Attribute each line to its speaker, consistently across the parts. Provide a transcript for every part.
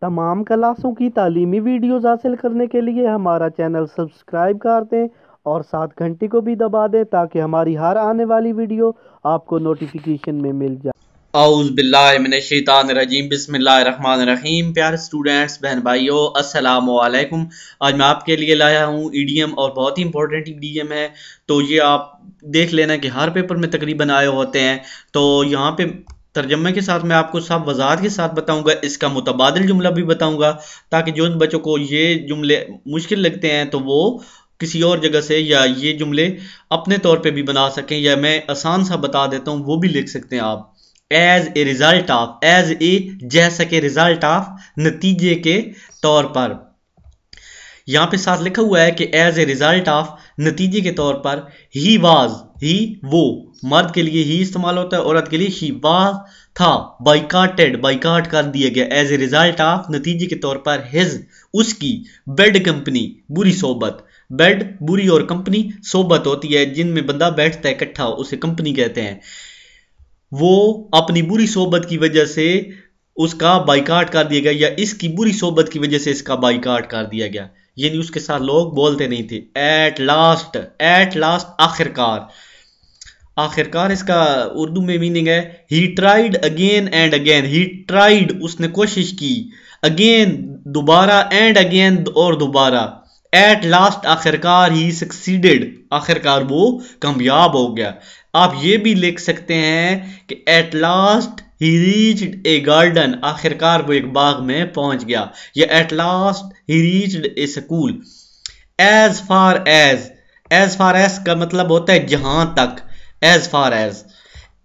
Speaker 1: तमाम क्लासों की तालीमी वीडियोज़ हासिल करने के लिए हमारा चैनल सब्सक्राइब कर दें और साथ घंटी को भी दबा दें ताकि हमारी हर आने वाली वीडियो आपको नोटिफिकेशन में मिल जाए।
Speaker 2: औज़ु बिल्लाहि मिनश्शैतानिर्रजीम बिस्मिल्लाहिर्रहमानिर्रहीम। प्यारे स्टूडेंट्स, बहन भाइयों, अस्सलामु अलैकुम। आज मैं आपके लिए लाया हूँ ईडीएम और बहुत ही इंपॉर्टेंट ईडीएम है। तो ये आप देख लेना कि हर पेपर में तकरीबन आए होते हैं। तो यहाँ पे तर्जमे के साथ मैं आपको सब वजाहत के साथ बताऊंगा, इसका मुतबादिल जुमला भी बताऊंगा ताकि जो बच्चों को ये जुमले मुश्किल लगते हैं तो वो किसी और जगह से या ये जुमले अपने तौर पे भी बना सकें, या मैं आसान सा बता देता हूँ वो भी लिख सकते हैं आप। As a result of, as a जैसा के रिजल्ट ऑफ, नतीजे के तौर पर। यहां पे साथ लिखा हुआ है कि एज ए रिजल्ट ऑफ, नतीजे के तौर पर। ही वाज, ही वो, मर्द के लिए ही इस्तेमाल होता है, औरत के लिए ही वाज था। बाइकाटेड, बाइकाट कर दिया गया। एज ए रिजल्ट ऑफ, नतीजे के तौर पर। हिज, उसकी। बेड कंपनी, बुरी सोबत। बेड बुरी और कंपनी सोबत होती है जिनमें बंदा बैठता है इकट्ठा, उसे कंपनी कहते हैं। वो अपनी बुरी सोबत की वजह से उसका बाइकाट कर दिया गया, या इसकी बुरी सोबत की वजह से इसका बाइकाट कर दिया गया, यानी उसके साथ लोग बोलते नहीं थे। एट लास्ट, एट लास्ट आखिरकार। आखिरकार इसका उर्दू में मीनिंग है he tried again and again. He tried, उसने कोशिश की। अगेन, दोबारा। एंड अगेन, और दोबारा। एट लास्ट, आखिरकार। ही सक्सीडेड, आखिरकार वो कामयाब हो गया। आप ये भी लिख सकते हैं कि एट लास्ट ही रीच्ड ए गार्डन, आखिरकार वो एक बाग में पहुंच गया। या एट लास्ट ही reached a school. As far as, as far as का मतलब होता है जहां तक। As far as,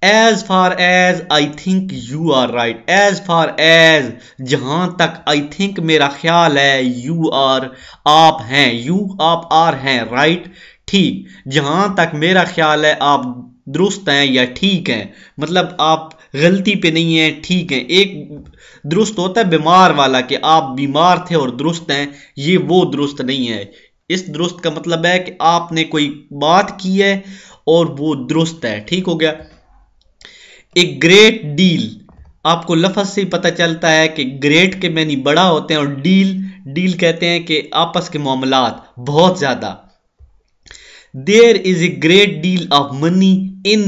Speaker 2: as far as I think you are right. As far as, जहां तक, आई थिंक मेरा ख्याल है, यू आर, आप हैं, यू आप आर हैं, राइट ठीक। जहां तक मेरा ख्याल है आप दुरुस्त हैं या ठीक हैं, मतलब आप गलती पे नहीं है, ठीक है। एक दुरुस्त होता है बीमार वाला, कि आप बीमार थे और दुरुस्त हैं, ये वो दुरुस्त नहीं है। इस दुरुस्त का मतलब है कि आपने कोई बात की है और वो दुरुस्त है, ठीक हो गया। एक ग्रेट डील, आपको लफ्ज से ही पता चलता है कि ग्रेट के मैनी बड़ा होते हैं, और डील, डील कहते हैं कि आपस के मामलात, बहुत ज्यादा। There is a great deal of money in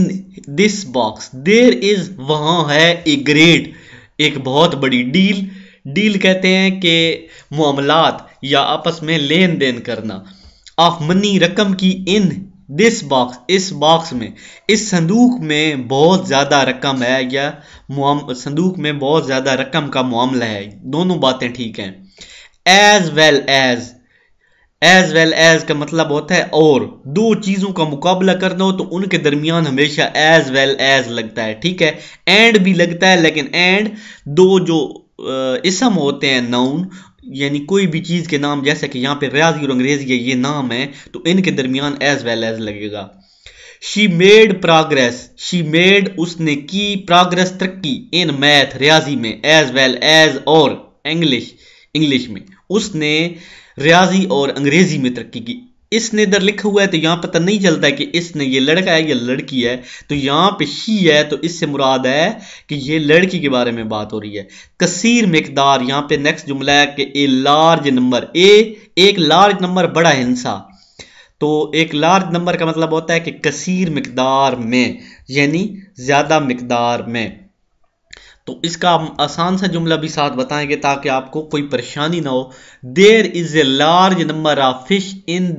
Speaker 2: this box. There is, वहां है, ए ग्रेट, एक बहुत बड़ी डील। डील कहते हैं कि मामलात या आपस में लेन देन करना। ऑफ मनी, रकम की। इन दिस बॉक्स, इस बॉक्स में, इस संदूक में बहुत ज्यादा रकम है, या संदूक में बहुत ज्यादा रकम का मामला है। दोनों बातें ठीक हैं। As well as, as well as का मतलब होता है और। दो चीजों का मुकाबला करना हो तो उनके दरमियान हमेशा एज वेल एज लगता है, ठीक है। एंड भी लगता है, लेकिन एंड दो जो इसम होते हैं, नाउन, यानी कोई भी चीज के नाम, जैसे कि यहाँ पे रियाजी और अंग्रेजी ये नाम है, तो इनके दरमियान एज वेल एज लगेगा। She made progress, she made, उसने की, प्रोग्रेस, तरक्की, इन मैथ, रियाजी में, एज वेल एज, और इंग्लिश, इंग्लिश में, उसने रियाजी और अंग्रेजी में तरक्की की। इसने इधर लिखा हुआ है तो यहां पता नहीं चलता है कि इसने, ये लड़का है या लड़की है। तो यहां पे शी है तो इससे मुराद है कि ये लड़की के बारे में बात हो रही है। कसीर मिकदार, यहां पे नेक्स्ट जुमला है कि ए लार्ज नंबर, एक लार्ज नंबर, बड़ा हिस्सा। तो एक लार्ज नंबर का मतलब होता है कि कसीर मिकदार में, यानी ज्यादा मिकदार में। तो इसका आसान सा जुमला भी साथ बताएंगे ताकि आपको कोई परेशानी ना हो। There is a large number of fish in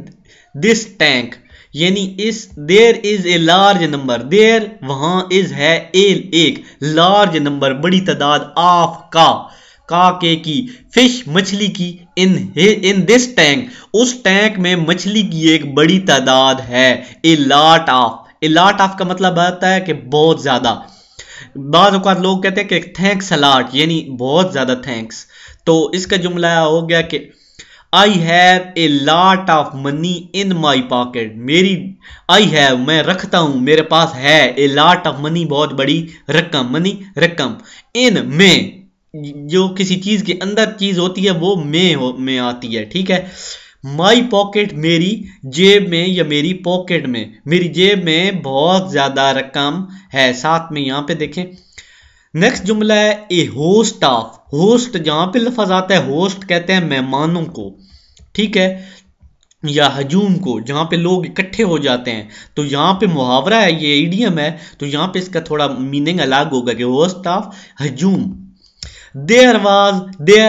Speaker 2: this tank, यानी इस, there is a large number, there वहां, इज है, एक लार्ज नंबर, बड़ी तादाद, ऑफ का के की, फिश मछली की, इन दिस टैंक, उस टैंक में मछली की एक बड़ी तादाद है। A lot of, a lot of का मतलब आता है कि बहुत ज्यादा। बाद औकात लोग कहते हैं कि थैंक्स अलाट, यानी बहुत ज्यादा थैंक्स। तो इसका जुमला हो गया कि I have a lot of money in my pocket. मेरी, आई हैव, मैं रखता हूं, मेरे पास है, ए लॉट ऑफ मनी, बहुत बड़ी रकम, मनी रकम। इन में, जो किसी चीज के अंदर चीज होती है वो में आती है, ठीक है। माई पॉकेट, मेरी जेब में, या मेरी पॉकेट में, मेरी जेब में बहुत ज्यादा रकम है। साथ में यहां पे देखें, नेक्स्ट जुमला है ए होस्ट ऑफ। होस्ट जहां पे लफ्ज आता है होस्ट कहते हैं मेहमानों को, ठीक है, या हजूम को, जहां पे लोग इकट्ठे हो जाते हैं। तो यहाँ पे मुहावरा है, ये इडियम है, तो यहाँ पे इसका थोड़ा मीनिंग अलग होगा कि होस्ट ऑफ हजूम। देयर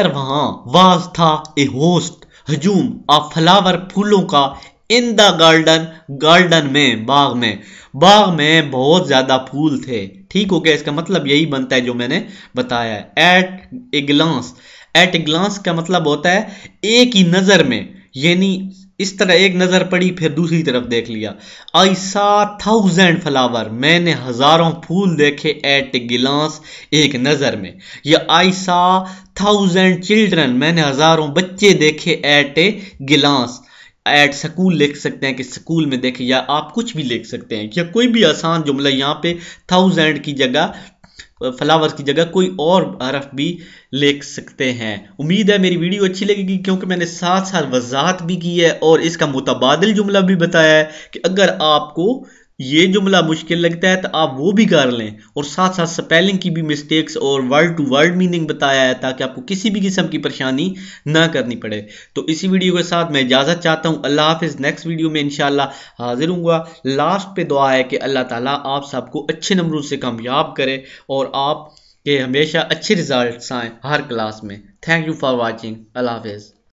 Speaker 2: वहां, वाज था, ए होस्ट हजूम ऑफ फ्लावर फूलों का, इन द गार्डन, गार्डन में, बाग में बहुत ज्यादा फूल थे। ठीक हो गया, इसका मतलब यही बनता है जो मैंने बताया है। At a glance, at a glance का मतलब होता है एक ही नजर में, यानी इस तरह एक नजर पड़ी फिर दूसरी तरफ देख लिया। आई सा 1000 फ्लावर, मैंने हजारों फूल देखे, एट ए गिलास, एक नजर में। या आई सा 1000 चिल्ड्रन, मैंने हजारों बच्चे देखे, एट ए गिलास। एट स्कूल लिख सकते हैं कि स्कूल में देखे, या आप कुछ भी लिख सकते हैं, या कोई भी आसान जुमला यहाँ पे 1000 की जगह, फ्लावर्स की जगह कोई और हरफ भी लिख सकते हैं। उम्मीद है मेरी वीडियो अच्छी लगेगी, क्योंकि मैंने साथ साथ वजाहत भी की है और इसका मुतबादिल जुमला भी बताया है कि अगर आपको ये जुमला मुश्किल लगता है तो आप वो भी कर लें, और साथ साथ स्पेलिंग की भी मिस्टेक्स और वर्ड टू वर्ड मीनिंग बताया है, ताकि आपको किसी भी किस्म की परेशानी ना करनी पड़े। तो इसी वीडियो के साथ मैं इजाज़त चाहता हूँ। अल्लाह हाफिज़। नेक्स्ट वीडियो में इंशाल्लाह हाजिर हूँगा। लास्ट पे दुआ है कि अल्लाह ताला आप सबको अच्छे नंबरों से कामयाब करे और आप के हमेशा अच्छे रिजल्ट्स आएँ हर क्लास में। Thank you for watching. Allah हाफिज़।